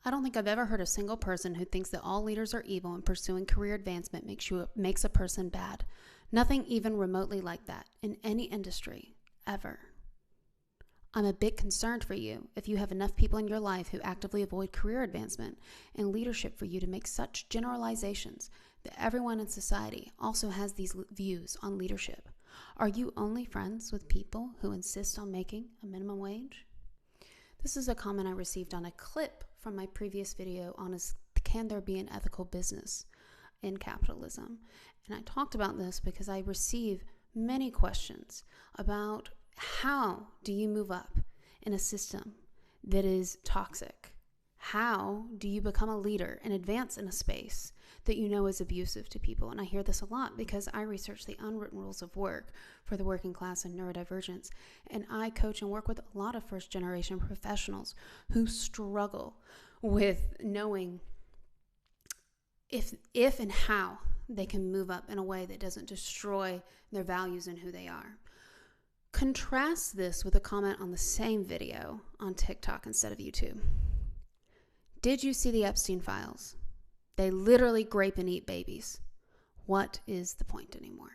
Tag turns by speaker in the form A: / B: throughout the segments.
A: I don't think I've ever heard a single person who thinks that all leaders are evil and pursuing career advancement makes a person bad. Nothing even remotely like that in any industry, ever. I'm a bit concerned for you if you have enough people in your life who actively avoid career advancement and leadership for you to make such generalizations that everyone in society also has these views on leadership. Are you only friends with people who insist on making a minimum wage? This is a comment I received on a clip from my previous video on can there be an ethical business in capitalism? And I talked about this because I receive many questions about how do you move up in a system that is toxic? How do you become a leader and advance in a space that you know is abusive to people? And I hear this a lot because I research the unwritten rules of work for the working class and neurodivergence. And I coach and work with a lot of first-generation professionals who struggle with knowing if and how they can move up in a way that doesn't destroy their values and who they are. Contrast this with a comment on the same video on TikTok instead of YouTube. Did you see the Epstein files? They literally grape and eat babies. What is the point anymore?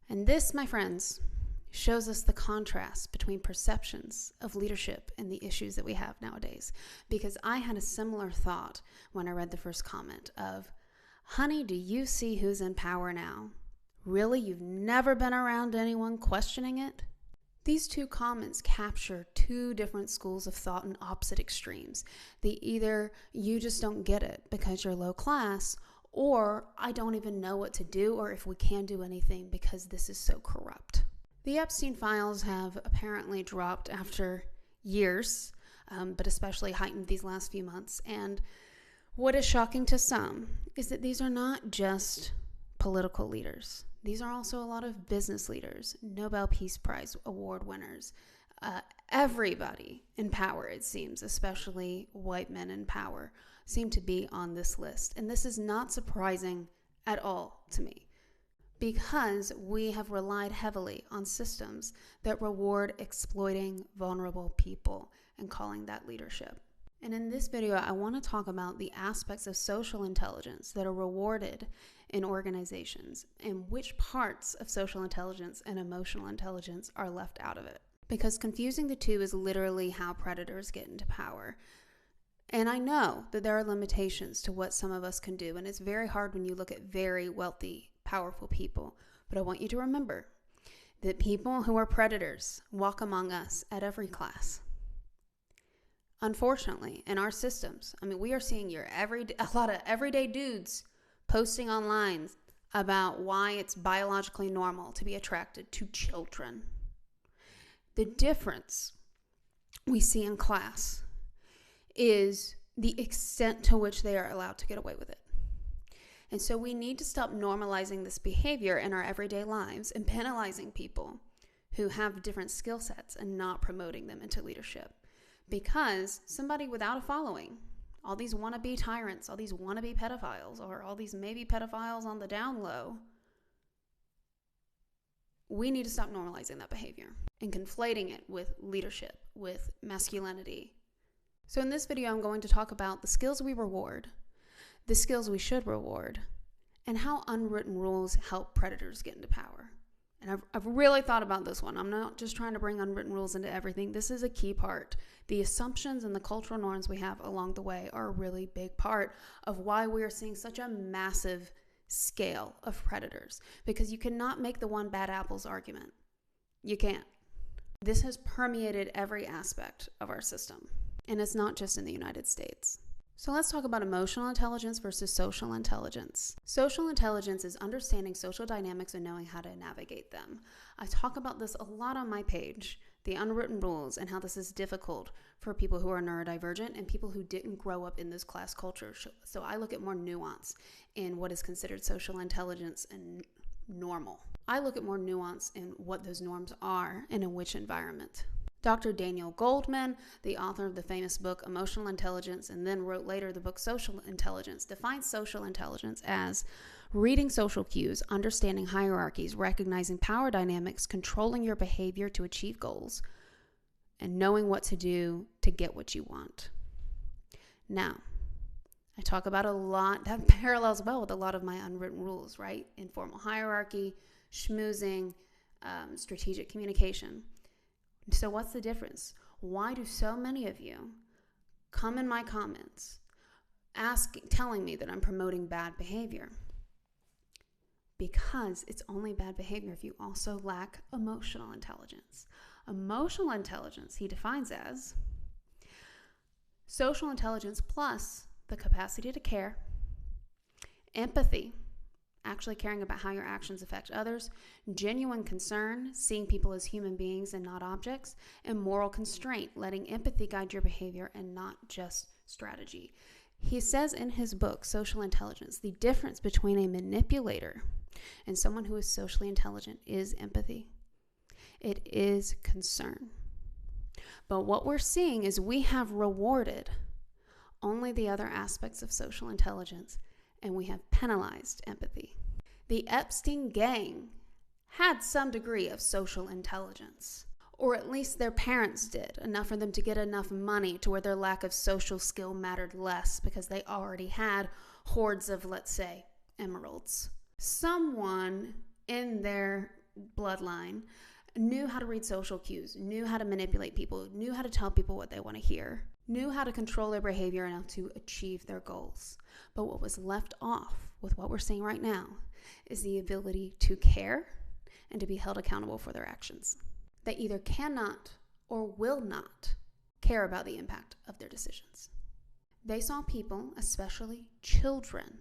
A: And this, my friends, shows us the contrast between perceptions of leadership and the issues that we have nowadays. Because I had a similar thought when I read the first comment of, honey, do you see who's in power now? Really? You've never been around anyone questioning it? These two comments capture two different schools of thought in opposite extremes. Either you just don't get it because you're low class, or I don't even know what to do or if we can do anything because this is so corrupt. The Epstein files have apparently dropped after years, but especially heightened these last few months. And what is shocking to some is that these are not just political leaders. These are also a lot of business leaders, Nobel Peace Prize award winners, everybody in power, it seems, especially white men in power, seem to be on this list. And this is not surprising at all to me because we have relied heavily on systems that reward exploiting vulnerable people and calling that leadership. And in this video, I want to talk about the aspects of social intelligence that are rewarded in organizations and which parts of social intelligence and emotional intelligence are left out of it. Because confusing the two is literally how predators get into power. And I know that there are limitations to what some of us can do, and it's very hard when you look at very wealthy, powerful people. But I want you to remember that people who are predators walk among us at every class. Unfortunately, in our systems, we are seeing a lot of everyday dudes posting online about why it's biologically normal to be attracted to children. The difference we see in class is the extent to which they are allowed to get away with it. And so we need to stop normalizing this behavior in our everyday lives and penalizing people who have different skill sets and not promoting them into leadership. Because somebody without a following, all these wannabe tyrants, all these wannabe pedophiles, or all these maybe pedophiles on the down low, we need to stop normalizing that behavior and conflating it with leadership, with masculinity. So in this video, I'm going to talk about the skills we reward, the skills we should reward, and how unwritten rules help predators get into power. And I've really thought about this one. I'm not just trying to bring unwritten rules into everything. This is a key part. The assumptions and the cultural norms we have along the way are a really big part of why we are seeing such a massive scale of predators. Because you cannot make the one bad apples argument. You can't. This has permeated every aspect of our system. And it's not just in the United States. So let's talk about emotional intelligence versus social intelligence. Social intelligence is understanding social dynamics and knowing how to navigate them. I talk about this a lot on my page, the unwritten rules, and how this is difficult for people who are neurodivergent and people who didn't grow up in this class culture. So I look at more nuance in what is considered social intelligence and normal. I look at more nuance in what those norms are and in which environment. Dr. Daniel Goldman, the author of the famous book Emotional Intelligence, and then wrote later the book Social Intelligence, defines social intelligence as reading social cues, understanding hierarchies, recognizing power dynamics, controlling your behavior to achieve goals, and knowing what to do to get what you want. Now, I talk about a lot that parallels well with a lot of my unwritten rules, right? Informal hierarchy, schmoozing, strategic communication. So what's the difference? Why do so many of you come in my comments telling me that I'm promoting bad behavior? Because it's only bad behavior if you also lack emotional intelligence. Emotional intelligence, he defines as social intelligence plus the capacity to care, empathy, actually caring about how your actions affect others, genuine concern, seeing people as human beings and not objects, and moral constraint, letting empathy guide your behavior and not just strategy. He says in his book, Social Intelligence, the difference between a manipulator and someone who is socially intelligent is empathy. It is concern. But what we're seeing is we have rewarded only the other aspects of social intelligence, and we have penalized empathy. The Epstein gang had some degree of social intelligence, or at least their parents did, enough for them to get enough money to where their lack of social skill mattered less because they already had hordes of, let's say, emeralds. Someone in their bloodline knew how to read social cues, knew how to manipulate people, knew how to tell people what they want to hear, knew how to control their behavior enough to achieve their goals. But what was left off with what we're seeing right now is the ability to care and to be held accountable for their actions. They either cannot or will not care about the impact of their decisions. They saw people, especially children,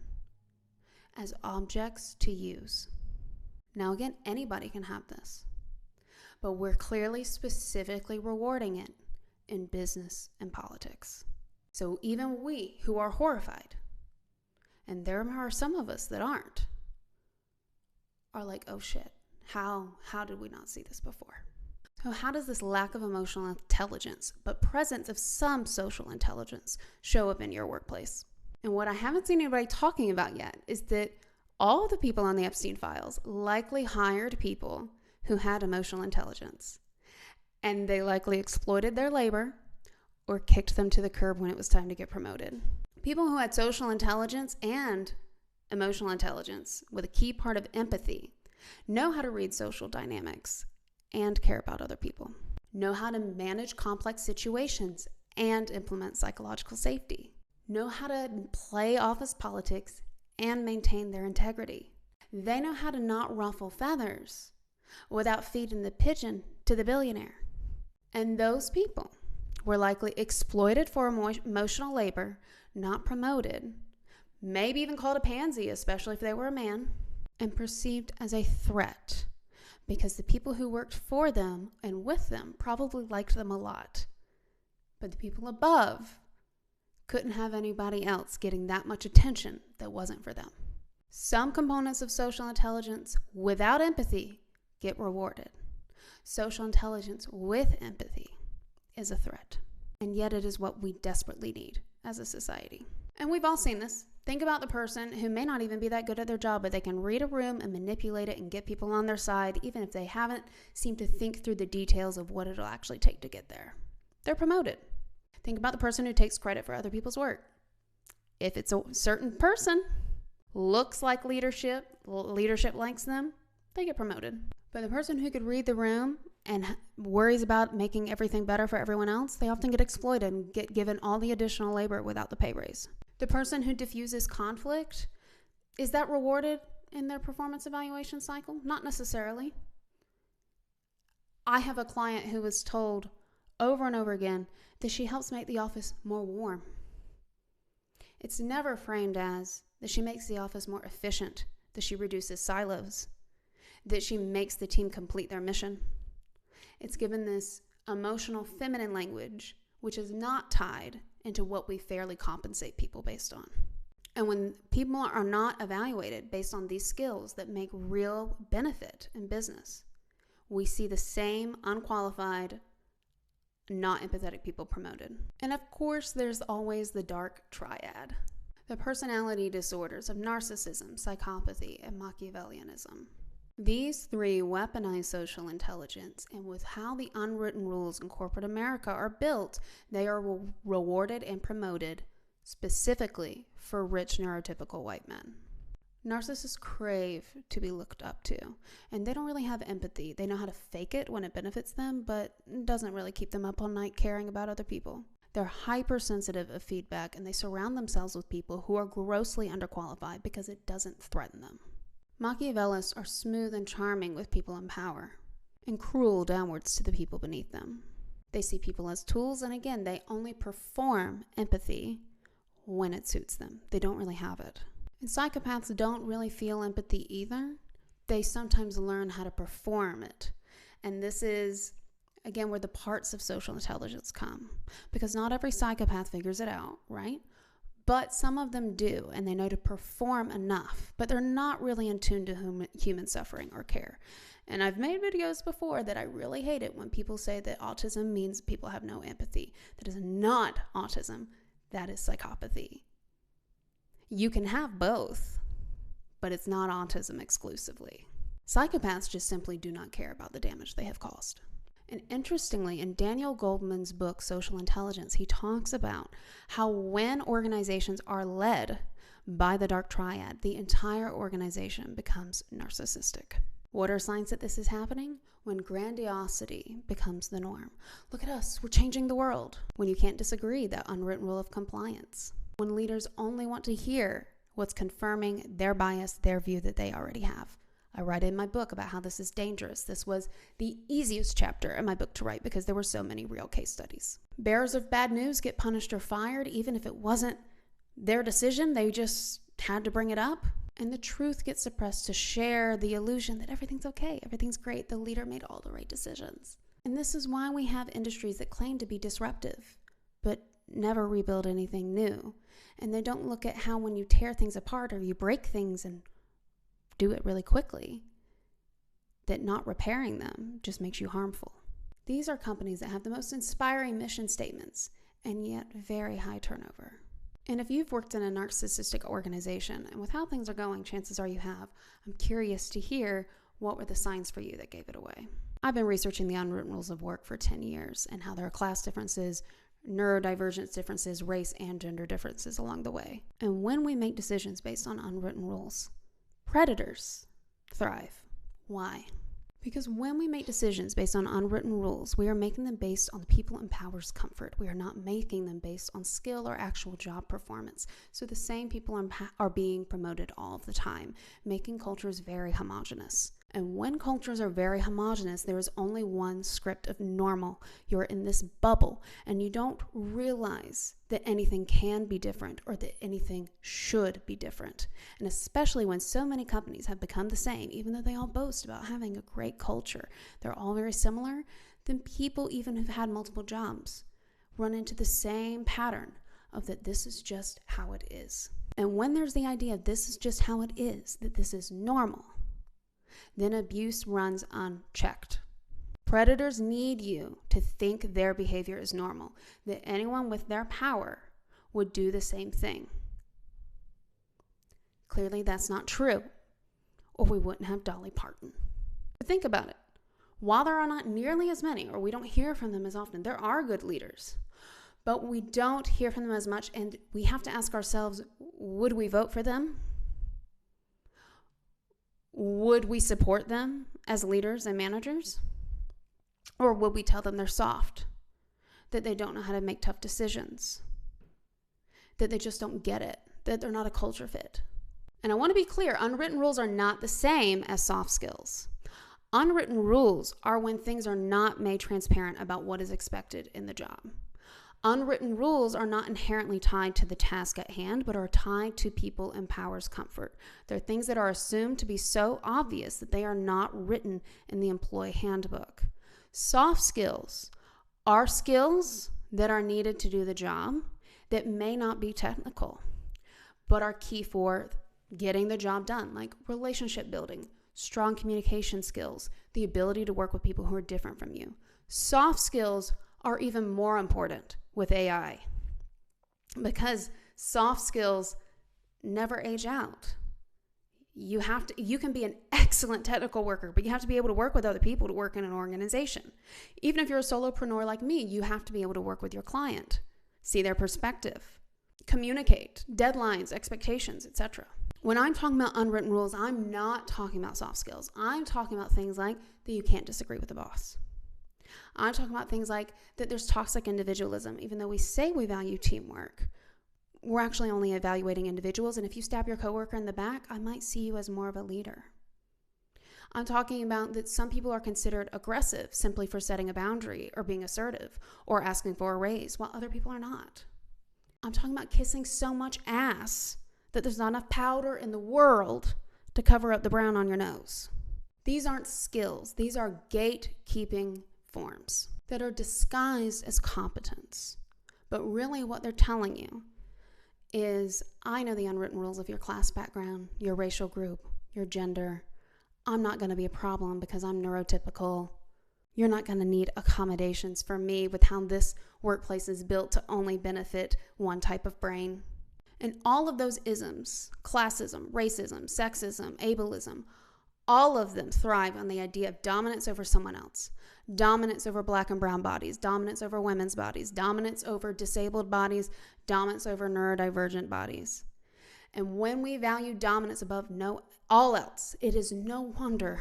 A: as objects to use. Now again, anybody can have this, but we're clearly specifically rewarding it in business and politics. So even we who are horrified, and there are some of us that aren't, are like, oh shit, how did we not see this before? So how does this lack of emotional intelligence, but presence of some social intelligence, show up in your workplace? And what I haven't seen anybody talking about yet is that all the people on the Epstein files likely hired people who had emotional intelligence. And they likely exploited their labor or kicked them to the curb when it was time to get promoted. People who had social intelligence and emotional intelligence, with a key part of empathy, know how to read social dynamics and care about other people, know how to manage complex situations and implement psychological safety, know how to play office politics and maintain their integrity. They know how to not ruffle feathers without feeding the pigeon to the billionaire. And those people were likely exploited for emotional labor, not promoted, maybe even called a pansy, especially if they were a man, and perceived as a threat because the people who worked for them and with them probably liked them a lot. But the people above couldn't have anybody else getting that much attention that wasn't for them. Some components of social intelligence without empathy get rewarded. Social intelligence with empathy is a threat. And yet it is what we desperately need as a society. And we've all seen this. Think about the person who may not even be that good at their job, but they can read a room and manipulate it and get people on their side, even if they haven't seemed to think through the details of what it'll actually take to get there. They're promoted. Think about the person who takes credit for other people's work. If it's a certain person, looks like leadership likes them, they get promoted. But the person who could read the room and worries about making everything better for everyone else, they often get exploited and get given all the additional labor without the pay raise. The person who diffuses conflict, is that rewarded in their performance evaluation cycle? Not necessarily. I have a client who was told over and over again that she helps make the office more warm. It's never framed as that she makes the office more efficient, that she reduces silos, that she makes the team complete their mission. It's given this emotional feminine language, which is not tied into what we fairly compensate people based on. And when people are not evaluated based on these skills that make real benefit in business, we see the same unqualified, not empathetic people promoted. And of course, there's always the dark triad, the personality disorders of narcissism, psychopathy, and Machiavellianism. These three weaponize social intelligence, and with how the unwritten rules in corporate America are built, they are rewarded and promoted specifically for rich neurotypical white men. Narcissists crave to be looked up to, and they don't really have empathy. They know how to fake it when it benefits them, but it doesn't really keep them up all night caring about other people. They're hypersensitive of feedback, and they surround themselves with people who are grossly underqualified because it doesn't threaten them. Machiavellists are smooth and charming with people in power, and cruel downwards to the people beneath them. They see people as tools, and again, they only perform empathy when it suits them. They don't really have it. And psychopaths don't really feel empathy either. They sometimes learn how to perform it. And this is, again, where the parts of social intelligence come. Because not every psychopath figures it out, right? But some of them do, and they know to perform enough. But they're not really in tune to human suffering or care. And I've made videos before that I really hate it when people say that autism means people have no empathy. That is not autism. That is psychopathy. You can have both, but it's not autism exclusively. Psychopaths just simply do not care about the damage they have caused. And interestingly, in Daniel Goleman's book, Social Intelligence, he talks about how when organizations are led by the dark triad, the entire organization becomes narcissistic. What are signs that this is happening? When grandiosity becomes the norm. Look at us, we're changing the world. When you can't disagree, that unwritten rule of compliance. When leaders only want to hear what's confirming their bias, their view that they already have. I write in my book about how this is dangerous. This was the easiest chapter in my book to write because there were so many real case studies. Bearers of bad news get punished or fired, even if it wasn't their decision. They just had to bring it up. And the truth gets suppressed to share the illusion that everything's okay, everything's great, the leader made all the right decisions. And this is why we have industries that claim to be disruptive, but never rebuild anything new. And they don't look at how when you tear things apart or you break things and do it really quickly, that not repairing them just makes you harmful. These are companies that have the most inspiring mission statements and yet very high turnover. And if you've worked in a narcissistic organization and with how things are going, chances are you have. I'm curious to hear what were the signs for you that gave it away. I've been researching the unwritten rules of work for 10 years and how there are class differences, neurodivergence differences, race and gender differences along the way. And when we make decisions based on unwritten rules, predators thrive. Why? Because when we make decisions based on unwritten rules, we are making them based on the people in power's comfort. We are not making them based on skill or actual job performance. So the same people are being promoted all of the time, making cultures very homogenous. And when cultures are very homogenous, there is only one script of normal. You're in this bubble, and you don't realize that anything can be different or that anything should be different. And especially when so many companies have become the same, even though they all boast about having a great culture, they're all very similar, then people, even who've had multiple jobs, run into the same pattern of that this is just how it is. And when there's the idea of this is just how it is, that this is normal, then abuse runs unchecked. Predators need you to think their behavior is normal, that anyone with their power would do the same thing. Clearly, that's not true, or we wouldn't have Dolly Parton. But think about it. While there are not nearly as many, or we don't hear from them as often, there are good leaders, but we don't hear from them as much, and we have to ask ourselves, would we vote for them? Would we support them as leaders and managers? Or would we tell them they're soft, that they don't know how to make tough decisions, that they just don't get it, that they're not a culture fit? And I want to be clear, unwritten rules are not the same as soft skills. Unwritten rules are when things are not made transparent about what is expected in the job. Unwritten rules are not inherently tied to the task at hand, but are tied to people in power's comfort. They're things that are assumed to be so obvious that they are not written in the employee handbook. Soft skills are skills that are needed to do the job that may not be technical, but are key for getting the job done, like relationship building, strong communication skills, the ability to work with people who are different from you. Soft skills are even more important with AI because soft skills never age out. You can be an excellent technical worker, but you have to be able to work with other people to work in an organization. Even if you're a solopreneur like me, you have to be able to work with your client, see their perspective, communicate, deadlines, expectations, etc. When I'm talking about unwritten rules, I'm not talking about soft skills. I'm talking about things like that you can't disagree with the boss. I'm talking about things like that there's toxic individualism. Even though we say we value teamwork, we're actually only evaluating individuals. And if you stab your coworker in the back, I might see you as more of a leader. I'm talking about that some people are considered aggressive simply for setting a boundary or being assertive or asking for a raise, while other people are not. I'm talking about kissing so much ass that there's not enough powder in the world to cover up the brown on your nose. These aren't skills. These are gatekeeping forms that are disguised as competence. But really what they're telling you is, I know the unwritten rules of your class background, your racial group, your gender. I'm not going to be a problem because I'm neurotypical. You're not going to need accommodations for me with how this workplace is built to only benefit one type of brain. And all of those isms, classism, racism, sexism, ableism, all of them thrive on the idea of dominance over someone else. Dominance over black and brown bodies, dominance over women's bodies, dominance over disabled bodies, dominance over neurodivergent bodies. And when we value dominance above all else, it is no wonder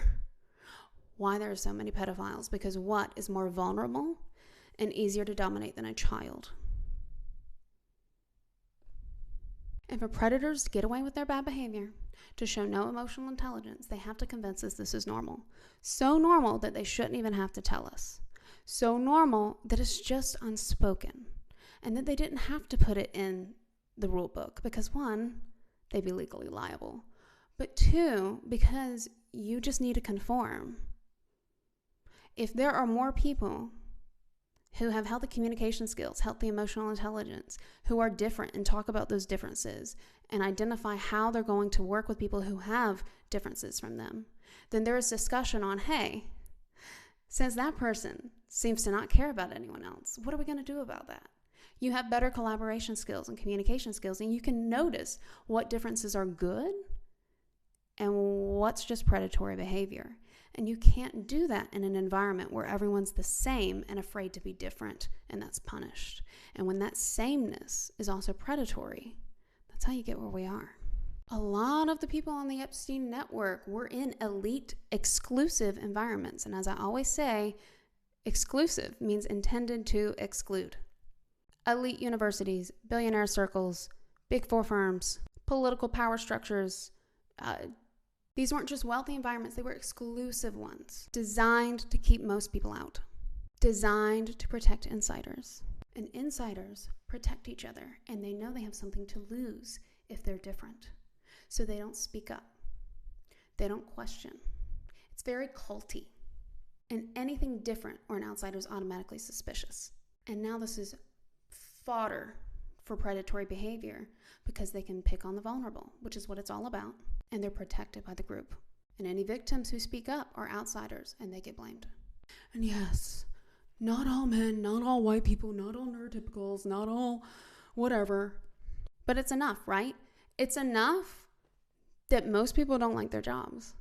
A: why there are so many pedophiles, because what is more vulnerable and easier to dominate than a child? And for predators to get away with their bad behavior, to show no emotional intelligence, they have to convince us this is normal. So normal that they shouldn't even have to tell us. So normal that it's just unspoken. And that they didn't have to put it in the rule book because, one, they'd be legally liable. But two, because you just need to conform. If there are more people who have healthy communication skills, healthy emotional intelligence, who are different and talk about those differences and identify how they're going to work with people who have differences from them, then there is discussion on, hey, since that person seems to not care about anyone else, what are we going to do about that? You have better collaboration skills and communication skills, and you can notice what differences are good and what's just predatory behavior. And you can't do that in an environment where everyone's the same and afraid to be different, and that's punished. And when that sameness is also predatory, that's how you get where we are. A lot of the people on the Epstein network were in elite, exclusive environments. And as I always say, exclusive means intended to exclude. Elite universities, billionaire circles, big four firms, political power structures. These weren't just wealthy environments, they were exclusive ones, designed to keep most people out, designed to protect insiders. And insiders protect each other, and they know they have something to lose if they're different. So they don't speak up. They don't question. It's very culty. And anything different or an outsider is automatically suspicious. And now this is fodder for predatory behavior because they can pick on the vulnerable, which is what it's all about. And they're protected by the group. And any victims who speak up are outsiders, and they get blamed. And yes, not all men, not all white people, not all neurotypicals, not all whatever. But it's enough, right? It's enough that most people don't like their jobs.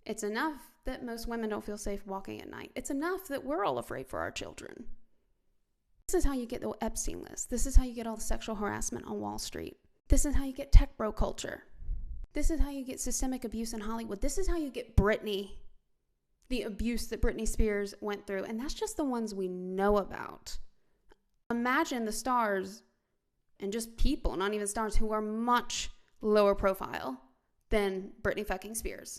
A: It's enough that most women don't feel safe walking at night. It's enough that we're all afraid for our children. This is how you get the Epstein list. This is how you get all the sexual harassment on Wall Street. This is how you get tech bro culture. This is how you get systemic abuse in Hollywood. This is how you get Britney, the abuse that Britney Spears went through. And that's just the ones we know about. Imagine the stars and just people, not even stars, who are much lower profile than Britney fucking Spears.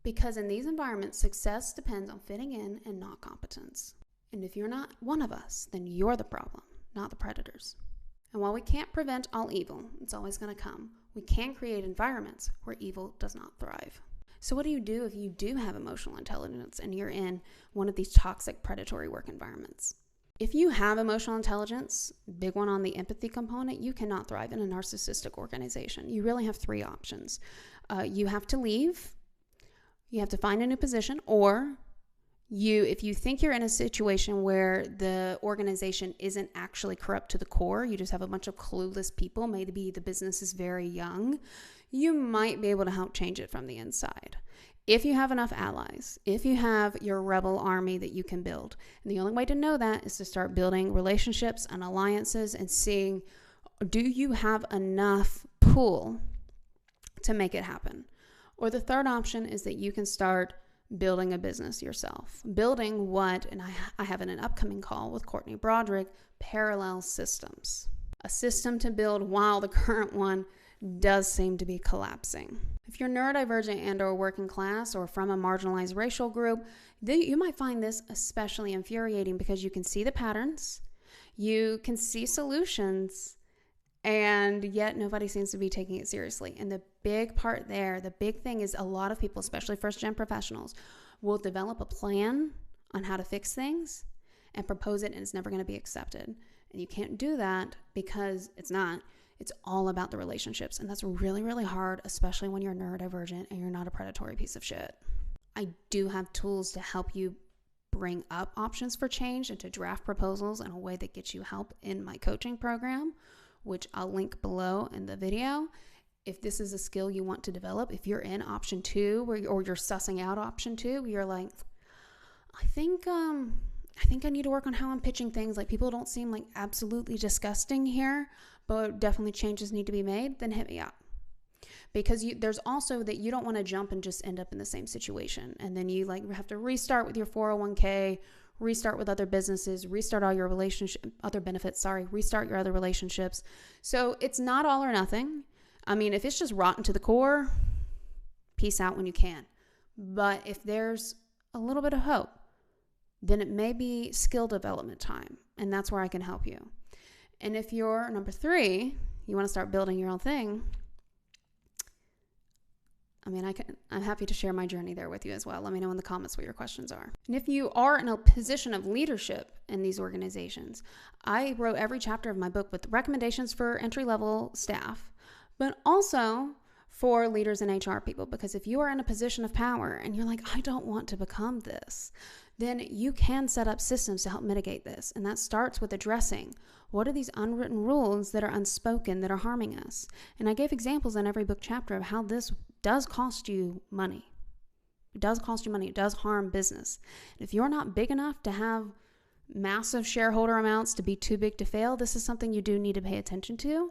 A: Because in these environments, success depends on fitting in and not competence. And if you're not one of us, then you're the problem, not the predators. And while we can't prevent all evil, it's always going to come, we can create environments where evil does not thrive. So what do you do if you do have emotional intelligence and you're in one of these toxic predatory work environments? If you have emotional intelligence, big one on the empathy component, you cannot thrive in a narcissistic organization. You really have three options. You have to leave, you have to find a new position, or If you think you're in a situation where the organization isn't actually corrupt to the core, you just have a bunch of clueless people, maybe the business is very young, you might be able to help change it from the inside. If you have enough allies, if you have your rebel army that you can build. And the only way to know that is to start building relationships and alliances and seeing, do you have enough pull to make it happen? Or the third option is that you can start building a business yourself. Building what, and I have in an upcoming call with Courtney Broderick, parallel systems. A system to build while the current one does seem to be collapsing. If you're neurodivergent and or working class or from a marginalized racial group, you might find this especially infuriating because you can see the patterns, you can see solutions, and yet nobody seems to be taking it seriously. And the big part there, the big thing is a lot of people, especially first-gen professionals, will develop a plan on how to fix things and propose it, and it's never going to be accepted. And you can't do that because it's not. It's all about the relationships. And that's really, really hard, especially when you're neurodivergent and you're not a predatory piece of shit. I do have tools to help you bring up options for change and to draft proposals in a way that gets you help in my coaching program, which I'll link below in the video. If this is a skill you want to develop, if you're in option 2 or you're sussing out option 2, you're like, I think I need to work on how I'm pitching things. Like, people don't seem like absolutely disgusting here, but definitely changes need to be made, then hit me up. Because there's also that you don't want to jump and just end up in the same situation. And then you like have to restart with your 401k, restart with other businesses, restart all your restart your other relationships. So it's not all or nothing. I mean, if it's just rotten to the core, peace out when you can. But if there's a little bit of hope, then it may be skill development time. And that's where I can help you. And if you're number 3, you want to start building your own thing, I mean, I'm happy to share my journey there with you as well. Let me know in the comments what your questions are. And if you are in a position of leadership in these organizations, I wrote every chapter of my book with recommendations for entry-level staff, but also for leaders and HR people. Because if you are in a position of power and you're like, I don't want to become this, then you can set up systems to help mitigate this. And that starts with addressing what are these unwritten rules that are unspoken that are harming us. And I gave examples in every book chapter of how this does cost you money. It does cost you money. It does harm business. And if you're not big enough to have massive shareholder amounts to be too big to fail, this is something you do need to pay attention to.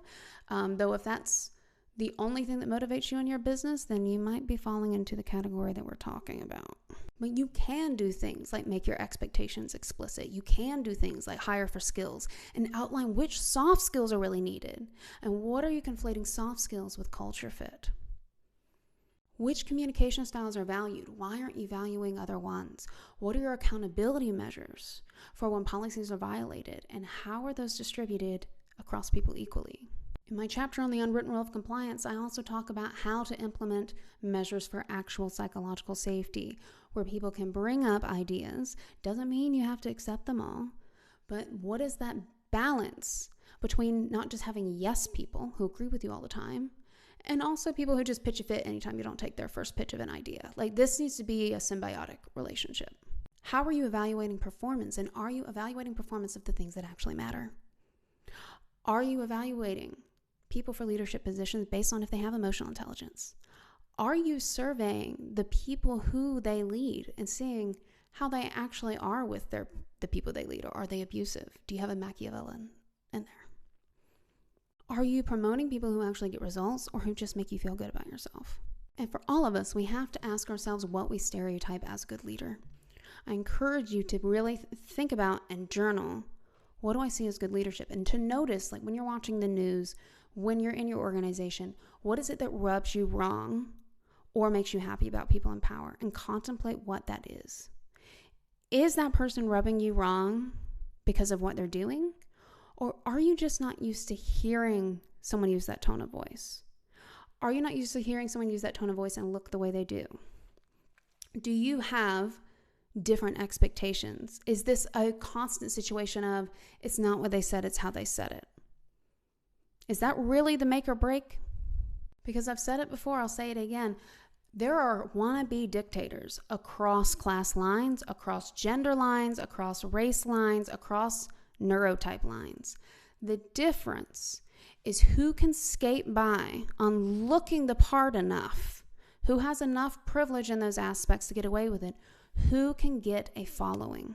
A: Though if that's the only thing that motivates you in your business, then you might be falling into the category that we're talking about. But you can do things like make your expectations explicit. You can do things like hire for skills and outline which soft skills are really needed. And what are you conflating soft skills with culture fit? Which communication styles are valued? Why aren't you valuing other ones? What are your accountability measures for when policies are violated? And how are those distributed across people equally? In my chapter on the unwritten rule of compliance, I also talk about how to implement measures for actual psychological safety, where people can bring up ideas. Doesn't mean you have to accept them all, but what is that balance between not just having yes people who agree with you all the time, and also people who just pitch a fit anytime you don't take their first pitch of an idea. Like, this needs to be a symbiotic relationship. How are you evaluating performance? And are you evaluating performance of the things that actually matter? Are you evaluating people for leadership positions based on if they have emotional intelligence? Are you surveying the people who they lead and seeing how they actually are with the people they lead? Or are they abusive? Do you have a Machiavellian in there? Are you promoting people who actually get results or who just make you feel good about yourself? And for all of us, we have to ask ourselves what we stereotype as a good leader. I encourage you to really think about and journal, what do I see as good leadership? And to notice, like when you're watching the news, when you're in your organization, what is it that rubs you wrong or makes you happy about people in power? And contemplate what that is. Is that person rubbing you wrong because of what they're doing? Or are you just not used to hearing someone use that tone of voice? Are you not used to hearing someone use that tone of voice and look the way they do? Do you have different expectations? Is this a constant situation of it's not what they said, it's how they said it? Is that really the make or break? Because I've said it before, I'll say it again. There are wannabe dictators across class lines, across gender lines, across race lines, across neurotype lines. The difference is who can skate by on looking the part enough, who has enough privilege in those aspects to get away with it, who can get a following,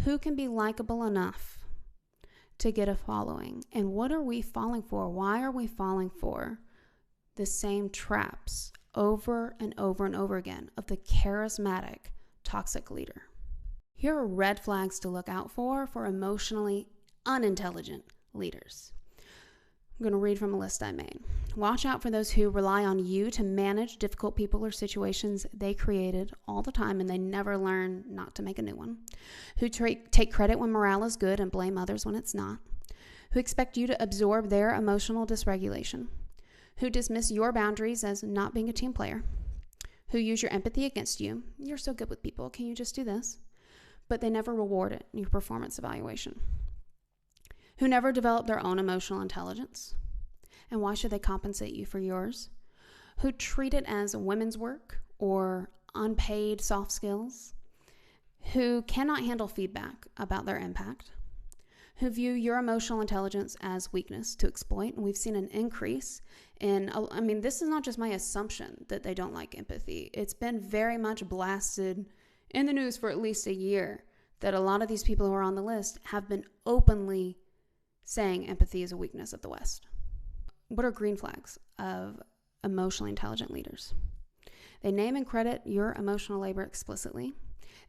A: who can be likable enough to get a following. And what are we falling for? Why are we falling for the same traps over and over and over again of the charismatic, toxic leader? Here are red flags to look out for emotionally unintelligent leaders. I'm going to read from a list I made. Watch out for those who rely on you to manage difficult people or situations they created all the time and they never learn not to make a new one. Who take credit when morale is good and blame others when it's not. Who expect you to absorb their emotional dysregulation. Who dismiss your boundaries as not being a team player. Who use your empathy against you. You're so good with people. Can you just do this? But they never reward it in your performance evaluation. Who never develop their own emotional intelligence. And why should they compensate you for yours? Who treat it as women's work or unpaid soft skills. Who cannot handle feedback about their impact. Who view your emotional intelligence as weakness to exploit. And we've seen an increase in, this is not just my assumption that they don't like empathy. It's been very much blasted in the news for at least a year that a lot of these people who are on the list have been openly saying empathy is a weakness of the West. What are green flags of emotionally intelligent leaders? They name and credit your emotional labor explicitly.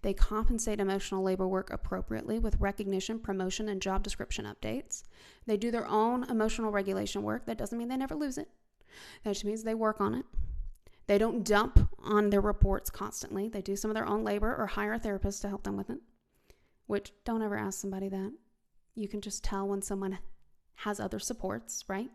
A: They compensate emotional labor work appropriately with recognition, promotion, and job description updates. They do their own emotional regulation work. That doesn't mean they never lose it. That just means they work on it. They don't dump on their reports constantly. They do some of their own labor or hire a therapist to help them with it, which don't ever ask somebody that. You can just tell when someone has other supports, right?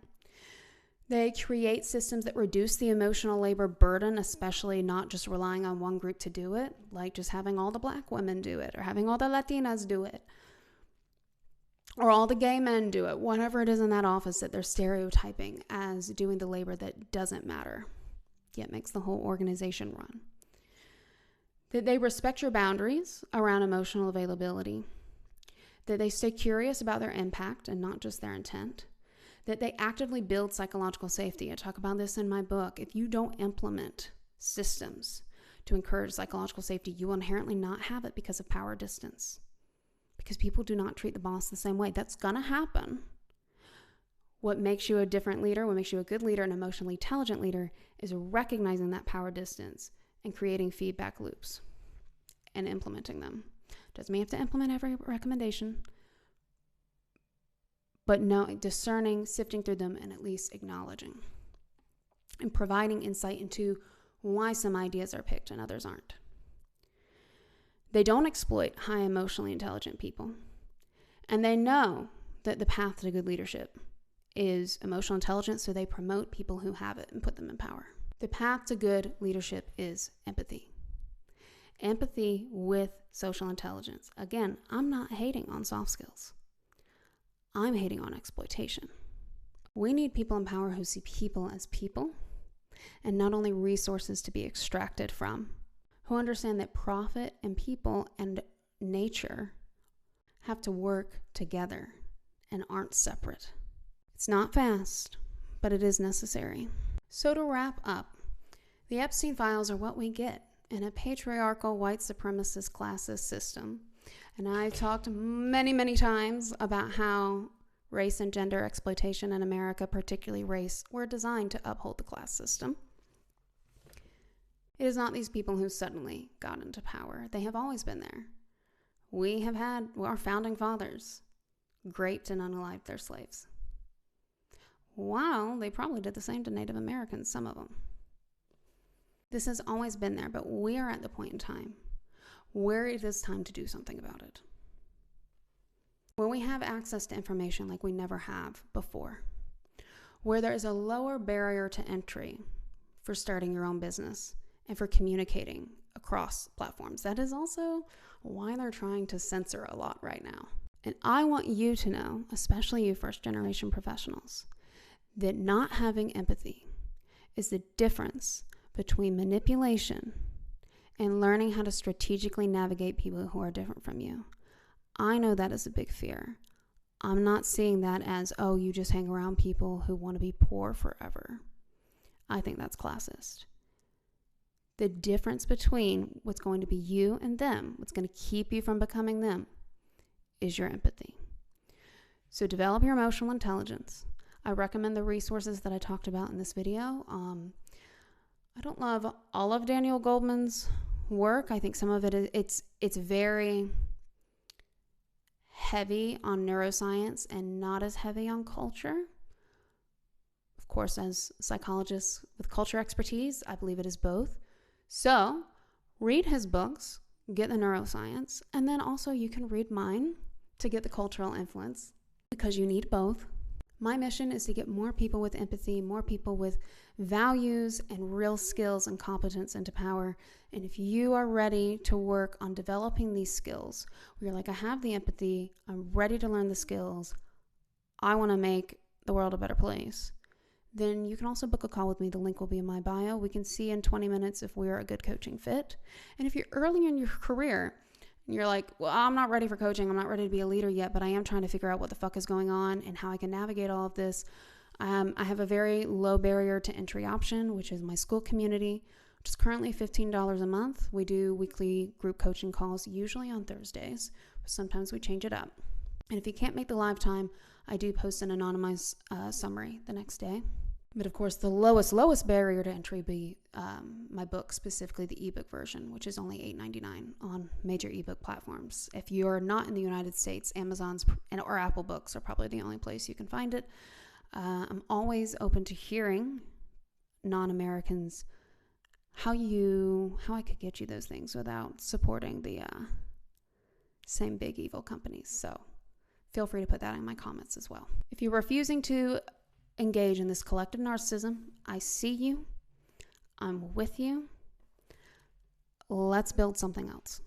A: They create systems that reduce the emotional labor burden, especially not just relying on one group to do it, like just having all the Black women do it or having all the Latinas do it or all the gay men do it, whatever it is in that office that they're stereotyping as doing the labor that doesn't matter, yet makes the whole organization run. That they respect your boundaries around emotional availability. That they stay curious about their impact and not just their intent. That they actively build psychological safety. I talk about this in my book. If you don't implement systems to encourage psychological safety, you will inherently not have it because of power distance. Because people do not treat the boss the same way. That's going to happen. What makes you a different leader, what makes you a good leader, an emotionally intelligent leader, is recognizing that power distance and creating feedback loops and implementing them. Doesn't mean you have to implement every recommendation, but discerning, sifting through them, and at least acknowledging and providing insight into why some ideas are picked and others aren't. They don't exploit high emotionally intelligent people, and they know that the path to good leadership is emotional intelligence, so they promote people who have it and put them in power. The path to good leadership is empathy. Empathy with social intelligence. Again, I'm not hating on soft skills. I'm hating on exploitation. We need people in power who see people as people and not only resources to be extracted from, who understand that profit and people and nature have to work together and aren't separate. It's not fast, but it is necessary. So to wrap up, the Epstein files are what we get in a patriarchal, white supremacist, classist system. And I've talked many, many times about how race and gender exploitation in America, particularly race, were designed to uphold the class system. It is not these people who suddenly got into power. They have always been there. We have had our founding fathers raped and unalived their slaves. Wow, they probably did the same to Native Americans, some of them. This has always been there, but we are at the point in time where it is time to do something about it. Where we have access to information like we never have before. Where there is a lower barrier to entry for starting your own business and for communicating across platforms. That is also why they're trying to censor a lot right now. And I want you to know, especially you first-generation professionals, that not having empathy is the difference between manipulation and learning how to strategically navigate people who are different from you. I know that is a big fear. I'm not seeing that as, oh, you just hang around people who want to be poor forever. I think that's classist. The difference between what's going to be you and them, what's going to keep you from becoming them, is your empathy. So develop your emotional intelligence. I recommend the resources that I talked about in this video. I don't love all of Daniel Goleman's work. I think some of it's very heavy on neuroscience and not as heavy on culture. Of course, as psychologists with culture expertise, I believe it is both. So read his books, get the neuroscience, and then also you can read mine to get the cultural influence, because you need both. My mission is to get more people with empathy, more people with values and real skills and competence into power. And if you are ready to work on developing these skills, where you're like, I have the empathy, I'm ready to learn the skills, I want to make the world a better place, then you can also book a call with me. The link will be in my bio. We can see in 20 minutes if we are a good coaching fit. And if you're early in your career, and you're like, well, I'm not ready for coaching, I'm not ready to be a leader yet, but I am trying to figure out what the fuck is going on and how I can navigate all of this. I have a very low barrier to entry option, which is my school community, which is currently $15 a month. We do weekly group coaching calls, usually on Thursdays, but sometimes we change it up. And if you can't make the live time, I do post an anonymized summary the next day. But of course, the lowest barrier to entry be my book, specifically the ebook version, which is only $8.99 on major ebook platforms. If you're not in the United States, Amazon's or Apple Books are probably the only place you can find it. I'm always open to hearing non-Americans how I could get you those things without supporting the same big evil companies. So feel free to put that in my comments as well. If you're refusing to engage in this collective narcissism, I see you. I'm with you. Let's build something else.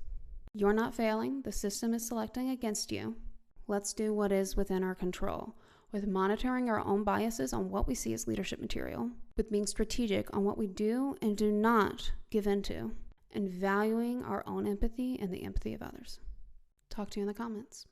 A: You're not failing. The system is selecting against you. Let's do what is within our control, with monitoring our own biases on what we see as leadership material, with being strategic on what we do and do not give into, and valuing our own empathy and the empathy of others. Talk to you in the comments.